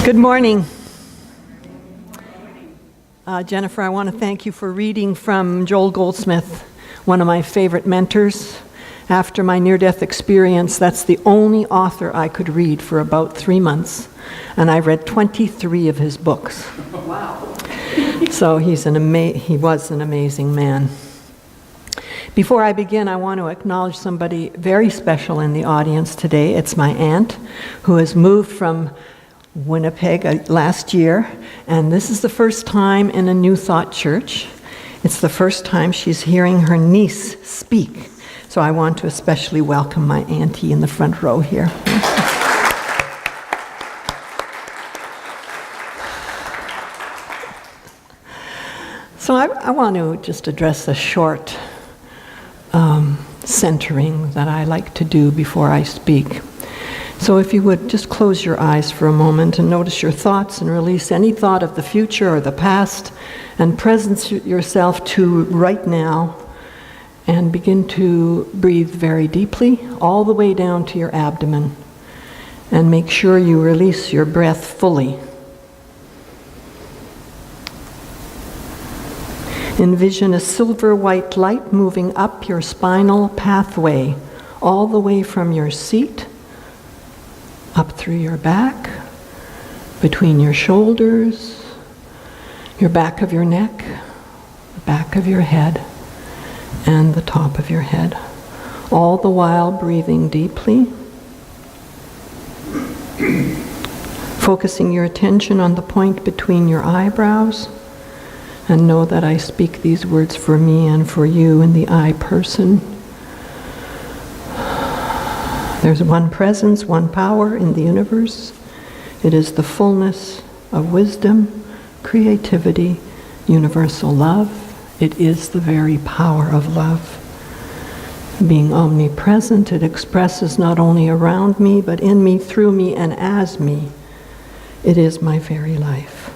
Good morning. Jennifer, I want to thank you for reading from Joel Goldsmith, one of my favorite mentors. After my near-death experience, that's the only author I could read for about 3 months, and I read 23 of his books. Wow. So he was an amazing man. Before I begin, I want to acknowledge somebody very special in the audience today. It's my aunt, who has moved from Winnipeg last year, and this is the first time in a New Thought church. It's the first time she's hearing her niece speak. So I want to especially welcome my auntie in the front row here. So I want to just address a short centering that I like to do before I speak. So if you would just close your eyes for a moment and notice your thoughts and release any thought of the future or the past and presence yourself to right now and begin to breathe very deeply all the way down to your abdomen and make sure you release your breath fully. Envision a silver white light moving up your spinal pathway all the way from your seat up through your back, between your shoulders, your back of your neck, the back of your head, and the top of your head, all the while breathing deeply, focusing your attention on the point between your eyebrows, and know that I speak these words for me and for you in the I person. There's one presence, one power in the universe. It is the fullness of wisdom, creativity, universal love. It is the very power of love. Being omnipresent, it expresses not only around me, but in me, through me, and as me. It is my very life.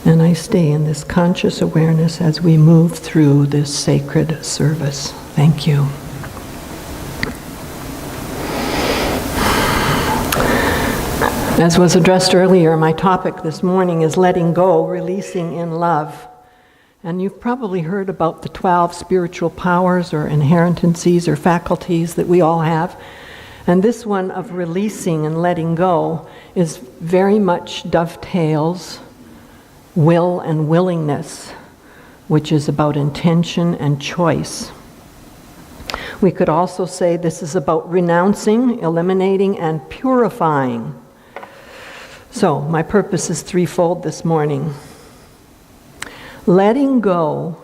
And I stay in this conscious awareness as we move through this sacred service. Thank you. As was addressed earlier, my topic this morning is letting go, releasing in love. And you've probably heard about the 12 spiritual powers or inheritances or faculties that we all have. And this one of releasing and letting go is very much dovetails will and willingness, which is about intention and choice. We could also say this is about renouncing, eliminating, and purifying. So, my purpose is threefold this morning. Letting go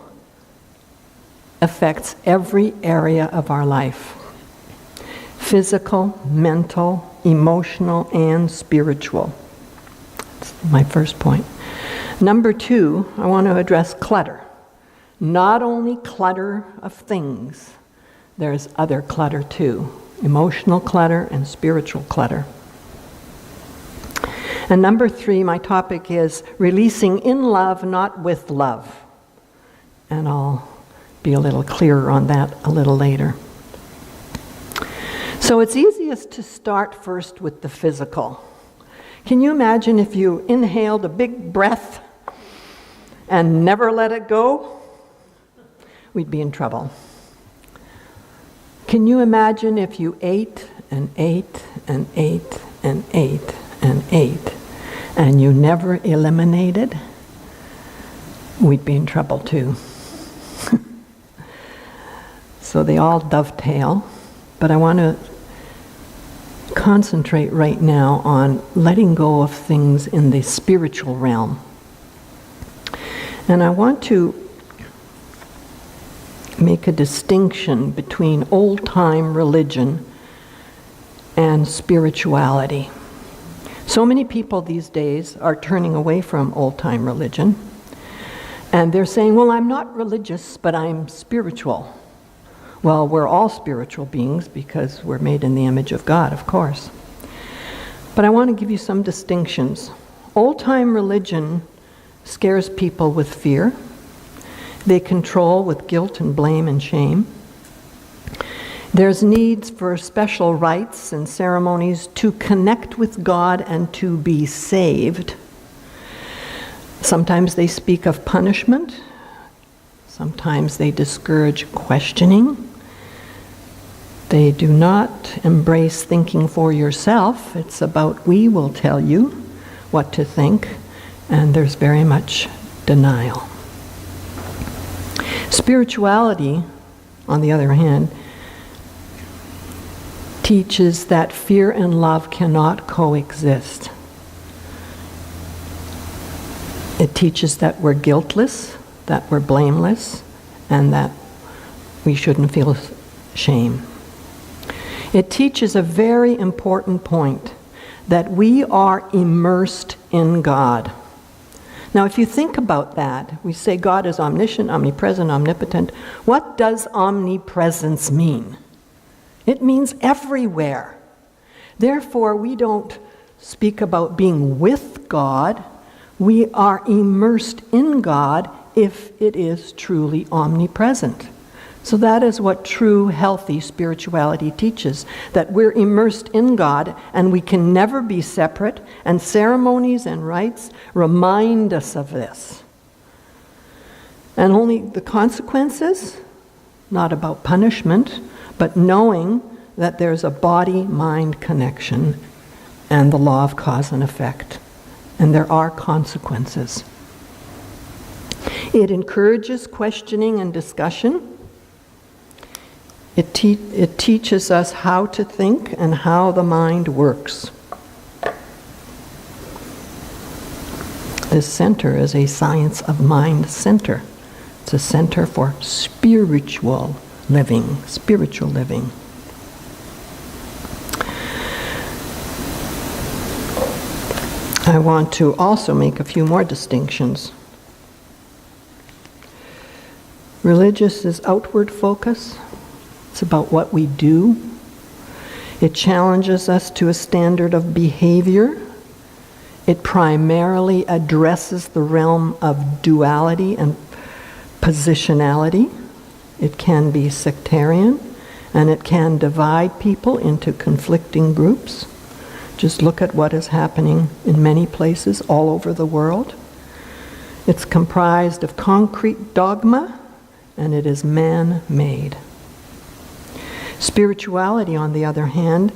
affects every area of our life: physical, mental, emotional, and spiritual. That's my first point. Number 2, I want to address clutter. Not only clutter of things, there's other clutter too. Emotional clutter and spiritual clutter. And number 3, my topic is releasing in love, not with love. And I'll be a little clearer on that a little later. So it's easiest to start first with the physical. Can you imagine if you inhaled a big breath and never let it go? We'd be in trouble. Can you imagine if you ate and ate and ate and ate and ate and you never eliminated? We'd be in trouble too. So they all dovetail, but I want to concentrate right now on letting go of things in the spiritual realm. And I want to make a distinction between old-time religion and spirituality. So many people these days are turning away from old-time religion, and they're saying, well, I'm not religious, but I'm spiritual. Well, we're all spiritual beings because we're made in the image of God, of course. But I want to give you some distinctions. Old-time religion scares people with fear. They control with guilt and blame and shame. There's needs for special rites and ceremonies to connect with God and to be saved. Sometimes they speak of punishment. Sometimes they discourage questioning. They do not embrace thinking for yourself. It's about we will tell you what to think, and there's very much denial. Spirituality, on the other hand, teaches that fear and love cannot coexist. It teaches that we're guiltless, that we're blameless, and that we shouldn't feel shame. It teaches a very important point, that we are immersed in God. Now, if you think about that, we say God is omniscient, omnipresent, omnipotent. What does omnipresence mean? It means everywhere. Therefore, we don't speak about being with God. We are immersed in God if it is truly omnipresent. So that is what true, healthy spirituality teaches, that we're immersed in God and we can never be separate, and ceremonies and rites remind us of this. And only the consequences, not about punishment, but knowing that there's a body-mind connection and the law of cause and effect. And there are consequences. It encourages questioning and discussion. It teaches us how to think and how the mind works. This center is a science of mind center. It's a center for spiritual living. I want to also make a few more distinctions. Religious is outward focus. It's about what we do. It challenges us to a standard of behavior. It primarily addresses the realm of duality and positionality. It can be sectarian, and it can divide people into conflicting groups. Just look at what is happening in many places all over the world. It's comprised of concrete dogma, and it is man-made. Spirituality, on the other hand,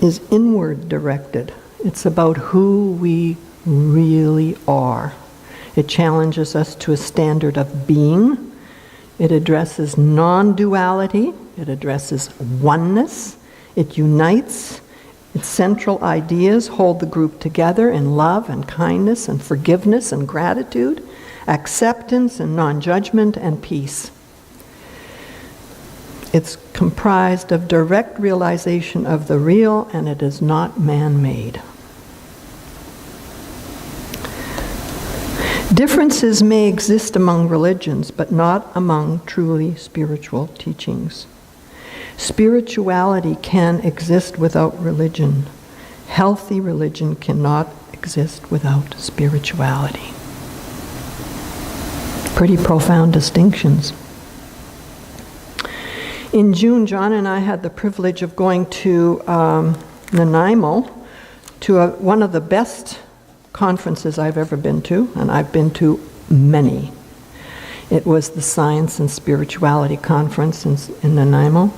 is inward directed. It's about who we really are. It challenges us to a standard of being. It addresses non-duality. It addresses oneness. It unites. Its central ideas hold the group together in love and kindness and forgiveness and gratitude, acceptance and non-judgment and peace. It's comprised of direct realization of the real, and it is not man-made. Differences may exist among religions, but not among truly spiritual teachings. Spirituality can exist without religion. Healthy religion cannot exist without spirituality. Pretty profound distinctions. In June, John and I had the privilege of going to Nanaimo to one of the best conferences I've ever been to, and I've been to many. It was the Science and Spirituality Conference in Nanaimo.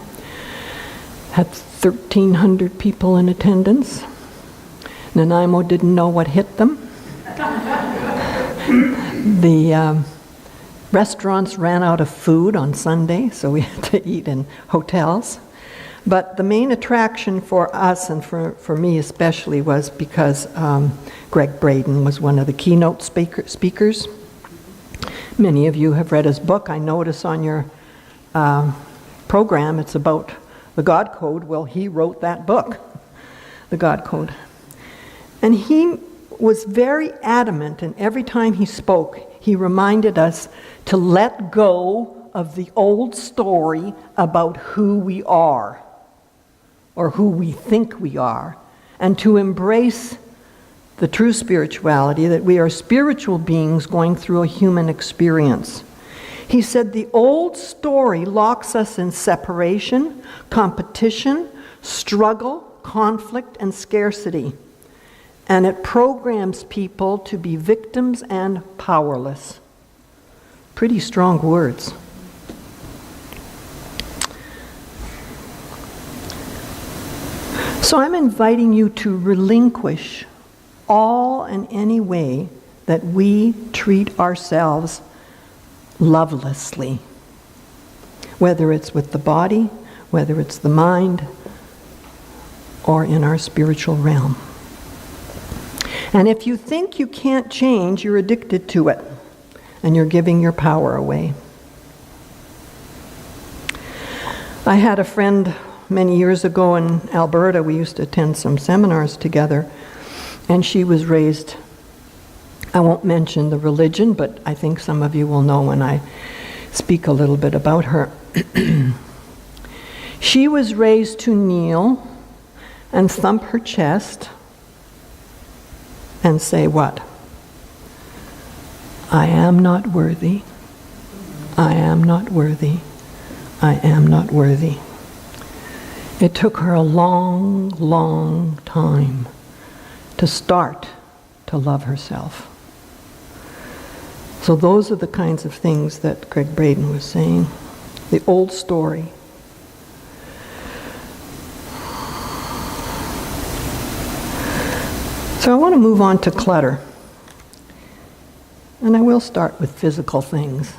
Had 1,300 people in attendance. Nanaimo didn't know what hit them. The restaurants ran out of food on Sunday, so we had to eat in hotels. But the main attraction for us, and for me especially, was because Greg Braden was one of the keynote speakers. Many of you have read his book. I notice on your program it's about the God Code. Well, he wrote that book, The God Code. And he was very adamant, and every time he spoke, he reminded us to let go of the old story about who we are, or who we think we are, and to embrace the true spirituality, that we are spiritual beings going through a human experience. He said the old story locks us in separation, competition, struggle, conflict, and scarcity. And it programs people to be victims and powerless. Pretty strong words. So I'm inviting you to relinquish all and any way that we treat ourselves lovelessly. Whether it's with the body, whether it's the mind, or in our spiritual realm. And if you think you can't change, you're addicted to it, and you're giving your power away. I had a friend many years ago in Alberta. We used to attend some seminars together, and she was raised, I won't mention the religion, but I think some of you will know when I speak a little bit about her. She was raised to kneel and thump her chest and say what? I am not worthy. I am not worthy. I am not worthy. It took her a long, long time to start to love herself. So those are the kinds of things that Greg Braden was saying. The old story. So I want to move on to clutter. And I will start with physical things.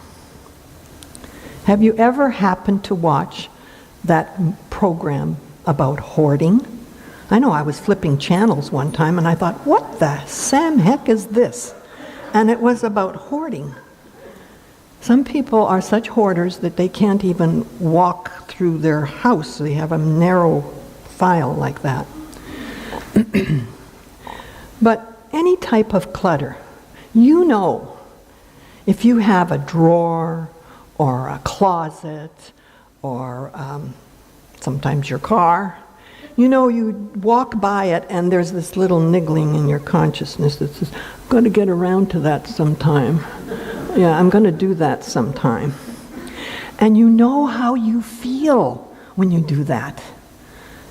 Have you ever happened to watch that program about hoarding? I know I was flipping channels one time and I thought, what the Sam heck is this? And it was about hoarding. Some people are such hoarders that they can't even walk through their house. They have a narrow file like that. But any type of clutter, you know, if you have a drawer or a closet or sometimes your car, you know, you walk by it and there's this little niggling in your consciousness that says, I'm going to get around to that sometime. Yeah, I'm going to do that sometime. And you know how you feel when you do that.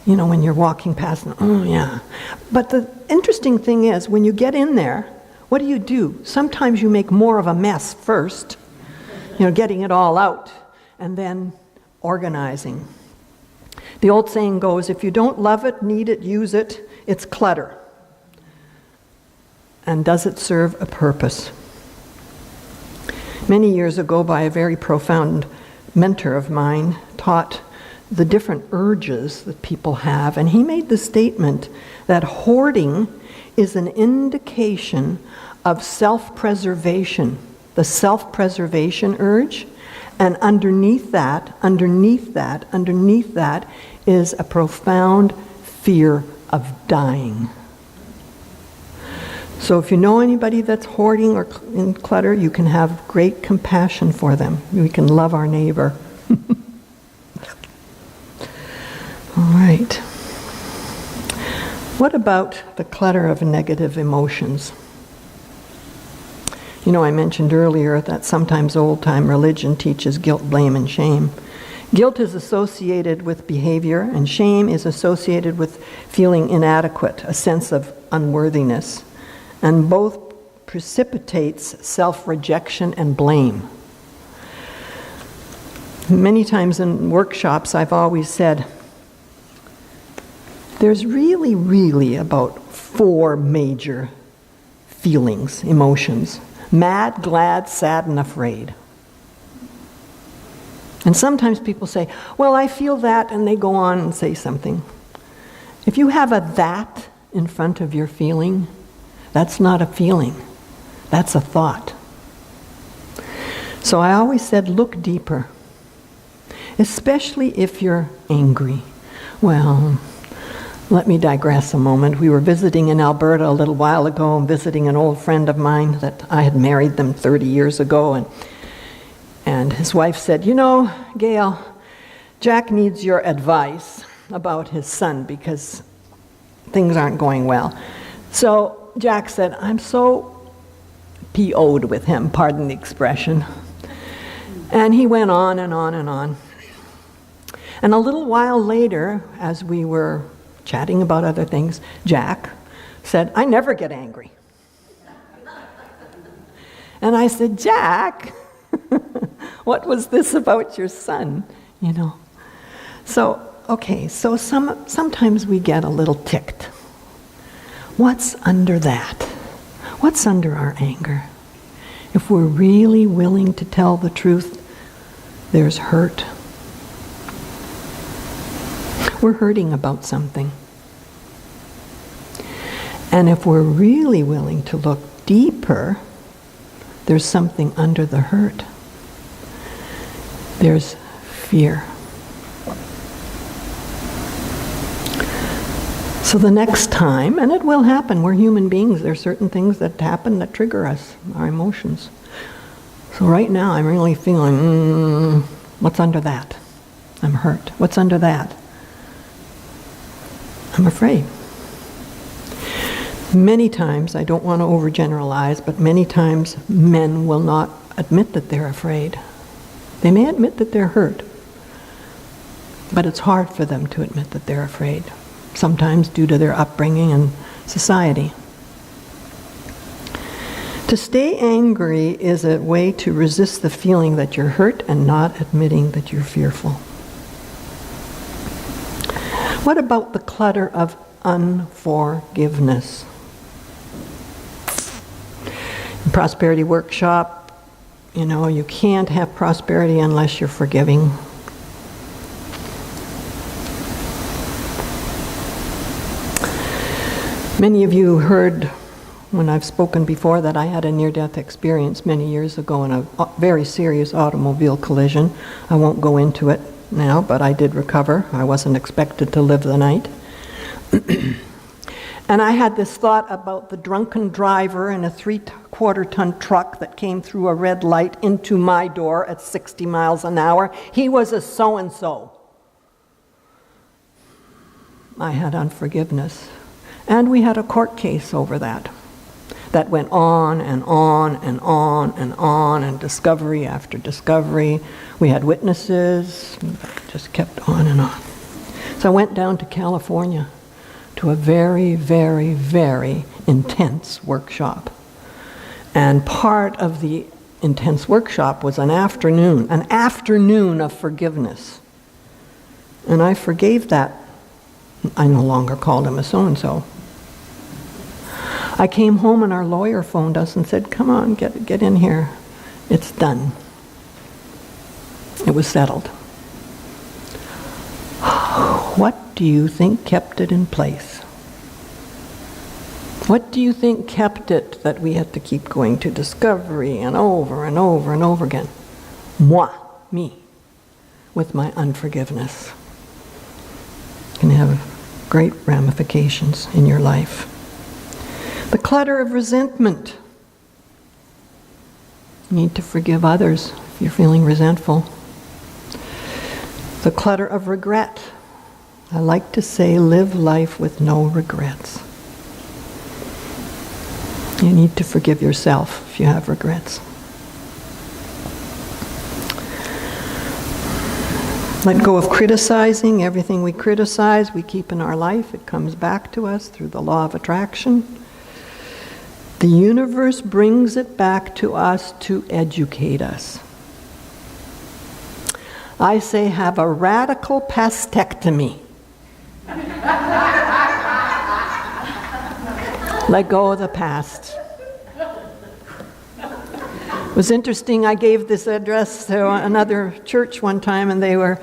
You know, when you're walking past, and, oh yeah. But the interesting thing is, when you get in there, what do? Sometimes you make more of a mess first, you know, getting it all out, and then organizing. The old saying goes, if you don't love it, need it, use it, it's clutter. And does it serve a purpose? Many years ago, by a very profound mentor of mine, taught the different urges that people have, and he made the statement that hoarding is an indication of self-preservation, the self-preservation urge, and underneath that is a profound fear of dying. So if you know anybody that's hoarding or in clutter, you can have great compassion for them. We can love our neighbor. All right. What about the clutter of negative emotions? You know, I mentioned earlier that sometimes old-time religion teaches guilt, blame, and shame. Guilt is associated with behavior, and shame is associated with feeling inadequate, a sense of unworthiness. And both precipitates self-rejection and blame. Many times in workshops, I've always said, there's really about 4 major feelings, emotions: mad, glad, sad, and afraid. And sometimes people say, well, I feel that, and they go on and say something. If you have a that in front of your feeling, that's not a feeling, that's a thought. So I always said, look deeper, especially if you're angry. Well, let me digress a moment. We were visiting in Alberta a little while ago, and visiting an old friend of mine that I had married them 30 years ago, and his wife said, you know, Gail, Jack needs your advice about his son because things aren't going well. So Jack said, I'm so PO'd with him, pardon the expression. And he went on and on and on. And a little while later, as we were chatting about other things, Jack said, "I never get angry." And I said, "Jack, what was this about your son?" You know. So, okay, so sometimes we get a little ticked. What's under that? What's under our anger? If we're really willing to tell the truth, there's hurt. We're hurting about something. And if we're really willing to look deeper, there's something under the hurt. There's fear. So the next time, and it will happen, we're human beings, there are certain things that happen that trigger us, our emotions. So right now I'm really feeling, what's under that? I'm hurt. What's under that? I'm afraid. Many times, I don't want to overgeneralize, but many times men will not admit that they're afraid. They may admit that they're hurt, but it's hard for them to admit that they're afraid, sometimes due to their upbringing and society. To stay angry is a way to resist the feeling that you're hurt and not admitting that you're fearful. What about the clutter of unforgiveness? In Prosperity Workshop, you know, you can't have prosperity unless you're forgiving. Many of you heard when I've spoken before that I had a near-death experience many years ago in a very serious automobile collision. I won't go into it now, but I did recover. I wasn't expected to live the night. And I had this thought about the drunken driver in a 3/4-ton truck that came through a red light into my door at 60 miles an hour. He was a so-and-so. I had unforgiveness. And we had a court case over that. That went on and on and on and on, and discovery after discovery. We had witnesses, just kept on and on. So I went down to California to a very, very, very intense workshop. And part of the intense workshop was an afternoon of forgiveness. And I forgave that. I no longer called him a so-and-so. I came home and our lawyer phoned us and said, "Come on, get in here. It's done." It was settled. What do you think kept it in place? What do you think kept it that we had to keep going to discovery and over and over and over again? Moi, me, with my unforgiveness. It can have great ramifications in your life. The clutter of resentment. You need to forgive others if you're feeling resentful. The clutter of regret. I like to say, live life with no regrets. You need to forgive yourself if you have regrets. Let go of criticizing. Everything we criticize, we keep in our life. It comes back to us through the law of attraction. The universe brings it back to us to educate us. I say, have a radical pastectomy. Let go of the past. It was interesting, I gave this address to another church one time, and they were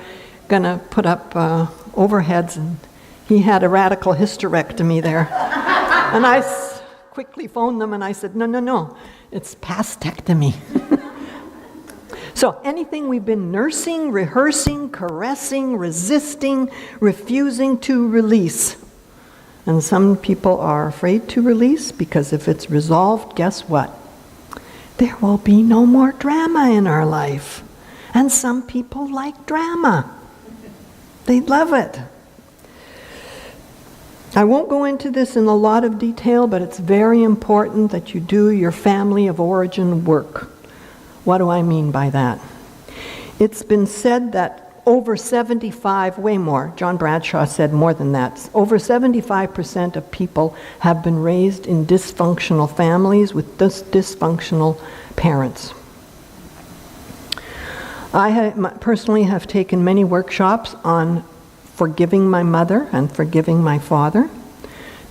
going to put up overheads, and he had a radical hysterectomy there. And I quickly phoned them and I said, no, it's pastectomy. So anything we've been nursing, rehearsing, caressing, resisting, refusing to release. And some people are afraid to release because if it's resolved, guess what? There will be no more drama in our life. And some people like drama. They love it. I won't go into this in a lot of detail, but it's very important that you do your family of origin work. What do I mean by that? It's been said that over 75, way more, John Bradshaw said more than that, over 75% of people have been raised in dysfunctional families with dysfunctional parents. I personally have taken many workshops on forgiving my mother and forgiving my father,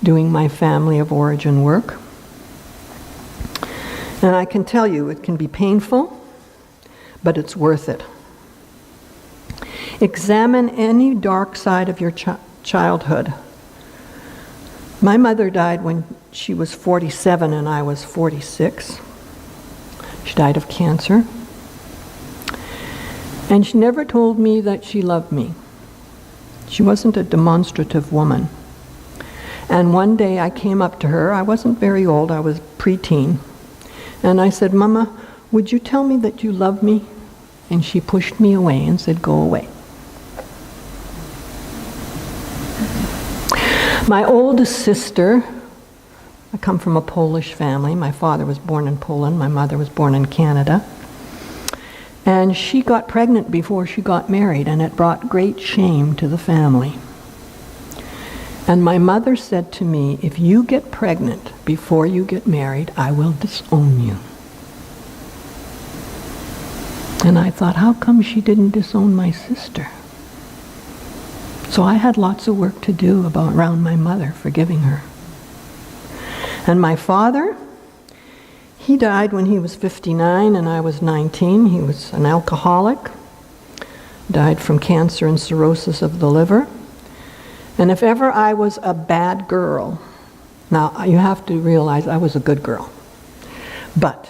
doing my family of origin work. And I can tell you, it can be painful, but it's worth it. Examine any dark side of your childhood. My mother died when she was 47 and I was 46. She died of cancer. And she never told me that she loved me. She wasn't a demonstrative woman. And one day I came up to her, I wasn't very old, I was preteen, and I said, "Mama, would you tell me that you love me?" And she pushed me away and said, "Go away." My oldest sister, I come from a Polish family. My father was born in Poland, my mother was born in Canada. And she got pregnant before she got married, and it brought great shame to the family. And my mother said to me, "If you get pregnant before you get married, I will disown you." And I thought, how come she didn't disown my sister? So I had lots of work to do around my mother, forgiving her. And my father, he died when he was 59 and I was 19. He was an alcoholic, died from cancer and cirrhosis of the liver. And if ever I was a bad girl, now you have to realize I was a good girl, but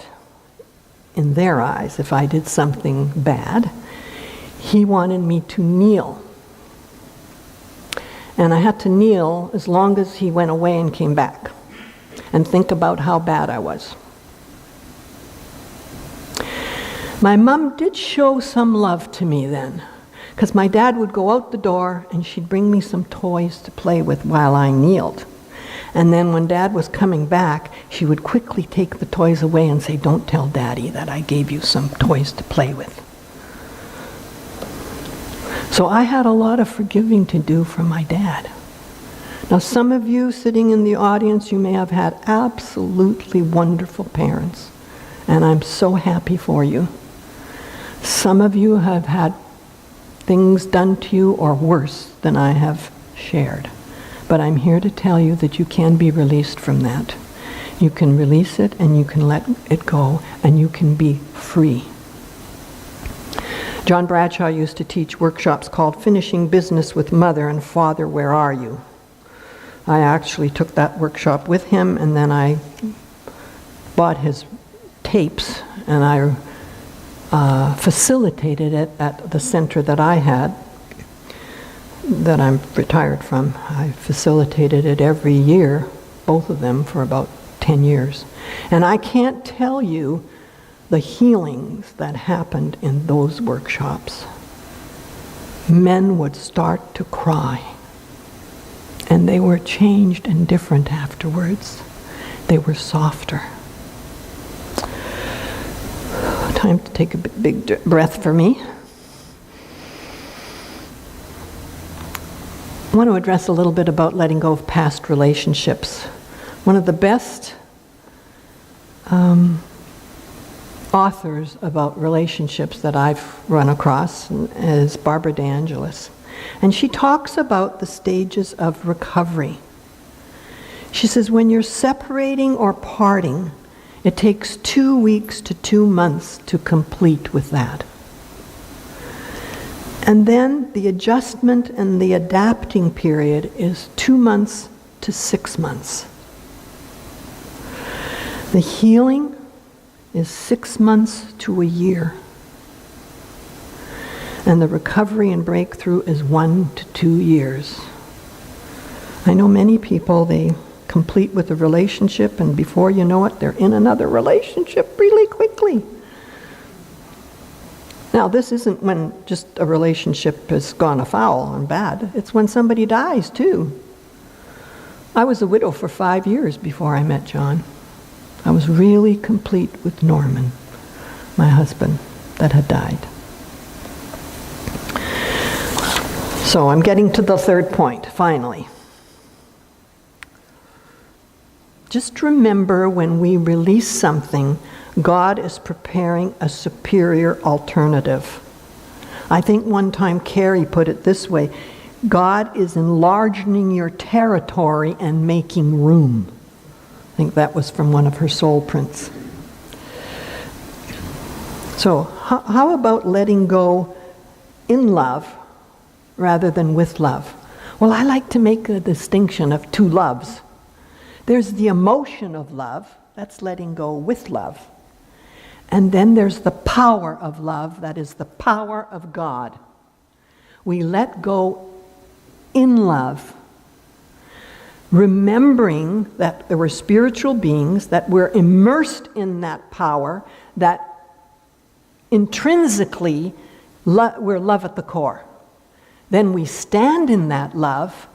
in their eyes, if I did something bad, he wanted me to kneel. And I had to kneel as long as he went away and came back and think about how bad I was. My mom did show some love to me then, because my dad would go out the door and she'd bring me some toys to play with while I kneeled. And then when Dad was coming back, she would quickly take the toys away and say, "Don't tell Daddy that I gave you some toys to play with." So I had a lot of forgiving to do from my dad. Now some of you sitting in the audience, you may have had absolutely wonderful parents, and I'm so happy for you. Some of you have had things done to you or worse than I have shared. But I'm here to tell you that you can be released from that. You can release it and you can let it go and you can be free. John Bradshaw used to teach workshops called Finishing Business with Mother and Father, Where Are You? I actually took that workshop with him, and then I bought his tapes and I facilitated it at the center that I had, that I'm retired from. I facilitated it every year, both of them, for about 10 years. And I can't tell you the healings that happened in those workshops. Men would start to cry, and they were changed and different afterwards. They were softer. Time to take a big breath for me. I want to address a little bit about letting go of past relationships. One of the best authors about relationships that I've run across is Barbara DeAngelis. And she talks about the stages of recovery. She says, when you're separating or parting, it takes 2 weeks to 2 months to complete with that. And then the adjustment and the adapting period is 2 months to 6 months. The healing is 6 months to a year. And the recovery and breakthrough is 1 to 2 years. I know many people, they complete with a relationship, and before you know it, they're in another relationship really quickly. Now, this isn't when just a relationship has gone afoul and bad. It's when somebody dies, too. I was a widow for 5 years before I met John. I was really complete with Norman, my husband, that had died. So I'm getting to the third point, finally. Just remember, when we release something, God is preparing a superior alternative. I think one time Carrie put it this way: God is enlarging your territory and making room. I think that was from one of her soul prints. So how about letting go in love rather than with love? Well, I like to make a distinction of two loves. There's the emotion of love, that's letting go with love. And then there's the power of love, that is the power of God. We let go in love, remembering that there were spiritual beings, that we're immersed in that power, that intrinsically we're love at the core. Then we stand in that love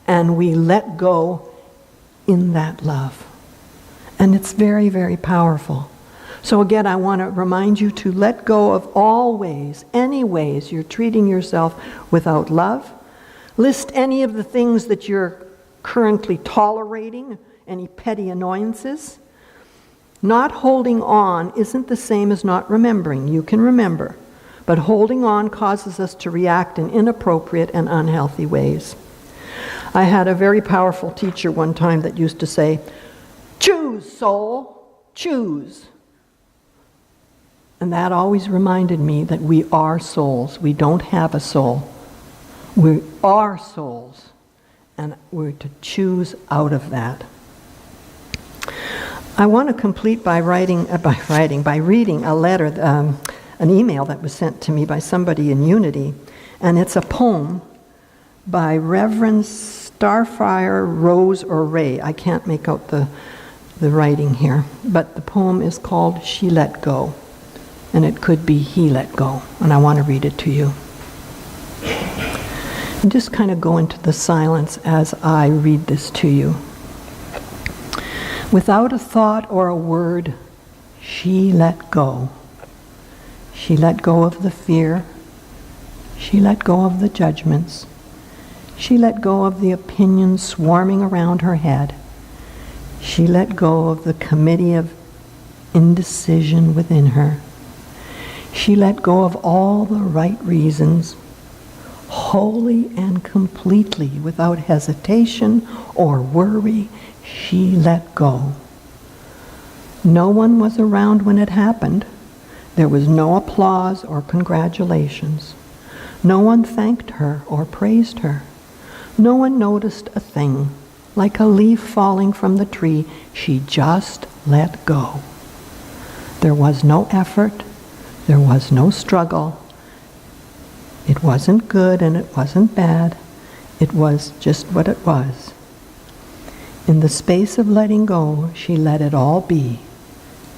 and we let go in that love. And it's very, very powerful. So again, I want to remind you to let go of all ways, any ways you're treating yourself without love. List any of the things that you're currently tolerating, any petty annoyances. Not holding on isn't the same as not remembering. You can remember. But holding on causes us to react in inappropriate and unhealthy ways. I had a very powerful teacher one time that used to say, "Choose, soul, choose." And that always reminded me that we are souls. We don't have a soul. We are souls. And we're to choose out of that. I want to complete by reading a letter, an email that was sent to me by somebody in Unity. And it's a poem by Reverend Starfire Rose or Ray. I can't make out the writing here. But the poem is called She Let Go. And it could be He Let Go. And I want to read it to you. And just kind of go into the silence as I read this to you. Without a thought or a word, she let go. She let go of the fear. She let go of the judgments. She let go of the opinions swarming around her head. She let go of the committee of indecision within her. She let go of all the right reasons, wholly and completely, without hesitation or worry. She let go. No one was around when it happened. There was no applause or congratulations. No one thanked her or praised her. No one noticed a thing. Like a leaf falling from the tree, she just let go. There was no effort. There was no struggle. It wasn't good and it wasn't bad. It was just what it was. In the space of letting go, she let it all be,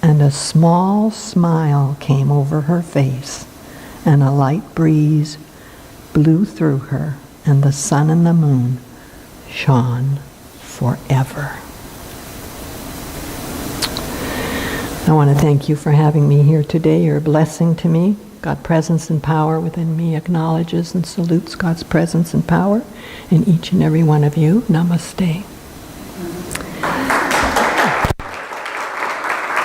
and a small smile came over her face, and a light breeze blew through her, and the sun and the moon shone forever. I want to thank you for having me here today. You're a blessing to me. God's presence and power within me acknowledges and salutes God's presence and power in each and every one of you. Namaste.